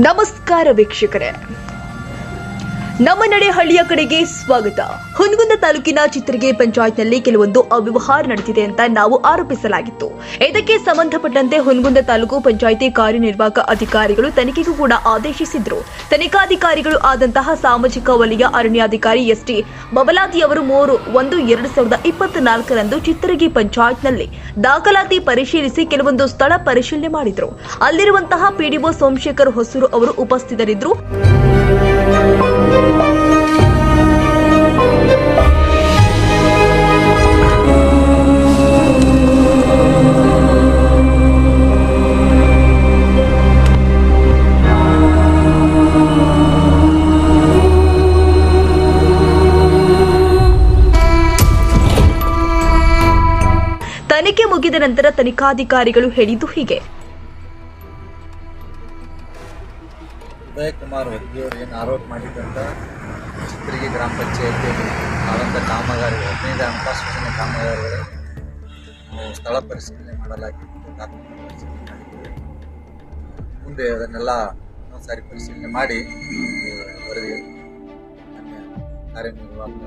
ನಮಸ್ಕಾರ ವೀಕ್ಷಕರೇ, ನಮ್ಮ ನಡೆ ಹಳ್ಳಿಯ ಕಡೆಗೆ ಸ್ವಾಗತ. ಹುನಗುಂದ ತಾಲೂಕಿನ ಚಿತ್ರಗೆ ಪಂಚಾಯತ್ನಲ್ಲಿ ಕೆಲವೊಂದು ಅವ್ಯವಹಾರ ನಡೆದಿದೆ ಅಂತ ನಾವು ಆರೋಪಿಸಲಾಗಿತ್ತು. ಇದಕ್ಕೆ ಸಂಬಂಧಪಟ್ಟಂತೆ ಹುನಗುಂದ ತಾಲೂಕು ಪಂಚಾಯಿತಿ ಕಾರ್ಯನಿರ್ವಾಹಕ ಅಧಿಕಾರಿಗಳು ತನಿಖೆಗೂ ಕೂಡ ಆದೇಶಿಸಿದ್ರು. ತನಿಖಾಧಿಕಾರಿಗಳು ಆದಂತಹ ಸಾಮಾಜಿಕ ವಲಯ ಅರಣ್ಯಾಧಿಕಾರಿ ಎಸ್ಟಿ ಬಬಲಾದಿ ಅವರು 3/1/2024 ಚಿತ್ರಗಿ ಪಂಚಾಯತ್ನಲ್ಲಿ ದಾಖಲಾತಿ ಪರಿಶೀಲಿಸಿ ಕೆಲವೊಂದು ಸ್ಥಳ ಪರಿಶೀಲನೆ ಮಾಡಿದ್ರು. ಅಲ್ಲಿರುವಂತಹ ಪಿಡಿಒ ಸೋಮಶೇಖರ್ ಹೊಸೂರು ಅವರು ಉಪಸ್ಥಿತರಿದ್ದರು. ತನಿಖೆ ಮುಗಿದ ನಂತರ ತನಿಖಾಧಿಕಾರಿಗಳು ಹೇಳಿದ್ದು ಹೀಗೆ. ಉದಯ ಕುಮಾರ್ ವದ್ದಿಯವರು ಏನು ಆರೋಪ ಮಾಡಿದ್ದಂಥ ಚಿತ್ರಗಿ ಗ್ರಾಮ ಪಂಚಾಯತಿ ಆದಂಥ ಕಾಮಗಾರಿಗಳು 15 ಹಣಕಾಸು ಯೋಜನೆ ಕಾಮಗಾರಿಗಳು ಸ್ಥಳ ಪರಿಶೀಲನೆ ಮಾಡಲಾಗಿತ್ತು. ದಾಖಲೆ ಪರಿಶೀಲನೆ ಮಾಡಿದ್ದೀವಿ. ಮುಂದೆ ಅದನ್ನೆಲ್ಲ ಸಾರಿ ಪರಿಶೀಲನೆ ಮಾಡಿ ವರದಿ ಕಾರ್ಯನಿರ್ವಾಹಕ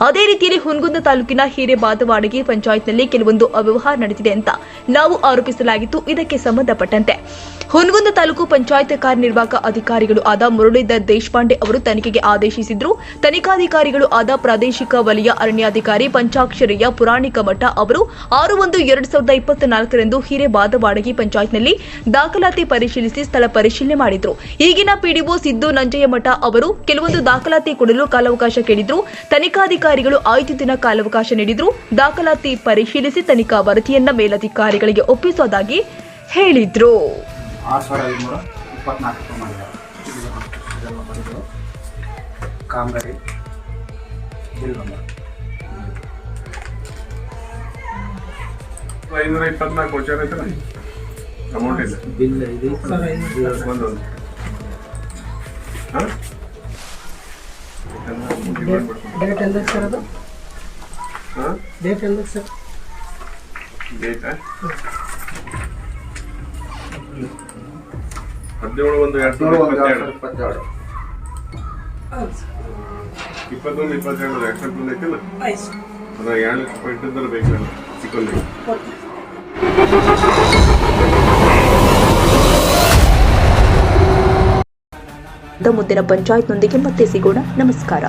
ಅದೇ ರೀತಿಯಲ್ಲಿ ಹುನಗುಂದ ತಾಲೂಕಿನ ಹಿರೇಬಾದವಾಡಗಿ ಪಂಚಾಯತ್ನಲ್ಲಿ ಕೆಲವೊಂದು ಅವ್ಯವಹಾರ ನಡೆದಿದೆ ಅಂತ ನಾವು ಆರೋಪಿಸಲಾಗಿತ್ತು. ಇದಕ್ಕೆ ಸಂಬಂಧಪಟ್ಟಂತೆ ಹುನಗುಂದ ತಾಲೂಕು ಪಂಚಾಯತ್ ಕಾರ್ಯನಿರ್ವಾಹಕ ಅಧಿಕಾರಿಗಳು ಆದ ಮುರಳೀಧರ್ ದೇಶಪಾಂಡೆ ಅವರು ತನಿಖೆಗೆ ಆದೇಶಿಸಿದ್ರು. ತನಿಖಾಧಿಕಾರಿಗಳು ಆದ ಪ್ರಾದೇಶಿಕ ವಲಯ ಅರಣ್ಯಾಧಿಕಾರಿ ಪಂಚಾಕ್ಷರಯ್ಯ ಪುರಾಣಿಕ ಮಠ ಅವರು 6/1/2024 ಹಿರೇಬಾದವಾಡಗಿ ಪಂಚಾಯತ್ನಲ್ಲಿ ದಾಖಲಾತಿ ಪರಿಶೀಲಿಸಿ ಸ್ಥಳ ಪರಿಶೀಲನೆ ಮಾಡಿದ್ರು. ಈಗಿನ ಪಿಡಿಒ ಸಿದ್ದು ನಂಜಯ್ಯಮಠ ಅವರು ಕೆಲವೊಂದು ದಾಖಲಾತಿ ಕೊಡಲು ಕಾಲಾವಕಾಶ ಕೇಳಿದ್ರು. ತನಿಖಾಧಿಕಾರಿಗಳು 5 ದಿನ ಕಾಲಾವಕಾಶ ನೀಡಿದ್ರು. ದಾಖಲಾತಿ ಪರಿಶೀಲಿಸಿ ತನಿಖಾ ವರದಿಯನ್ನ ಮೇಲಧಿಕಾರಿಗಳಿಗೆ ಒಪ್ಪಿಸುವುದಾಗಿ ಹೇಳಿದ್ರು. 6/24 ಕಾಮಗಾರಿ ಬಿಲ್ ನಂಬರ್ 524 ವರ್ಷ ಆಯ್ತಲ್ಲ ಅಮೌಂಟ್ ಇದೆ ಬಿಲ್ ಇದೆ ಒಂದು ಡೇಟ್ ಎಲ್ಲ ಸರ್ ಅದು ಡೇಟ್ ಎಲ್ಲ ಸರ್ ಡೇಟ್ 17/1/2022 21/22 ಆಕ್ಸೆಪ್ಟ್ ಐತಿಲ್ಲ ಅದ 2 ಲಕ್ಷ ರೂಪಾಯಿ ಇಟ್ಟಿದ್ದರೆ ಬೇಕಲ್ಲ ಸಿಕ್ಕೊಂಡಿ ಮುಂದಿನ ಪಂಚಾಯತ್ನೊಂದಿಗೆ ಮತ್ತೆ ಸಿಗೋಣ. ನಮಸ್ಕಾರ.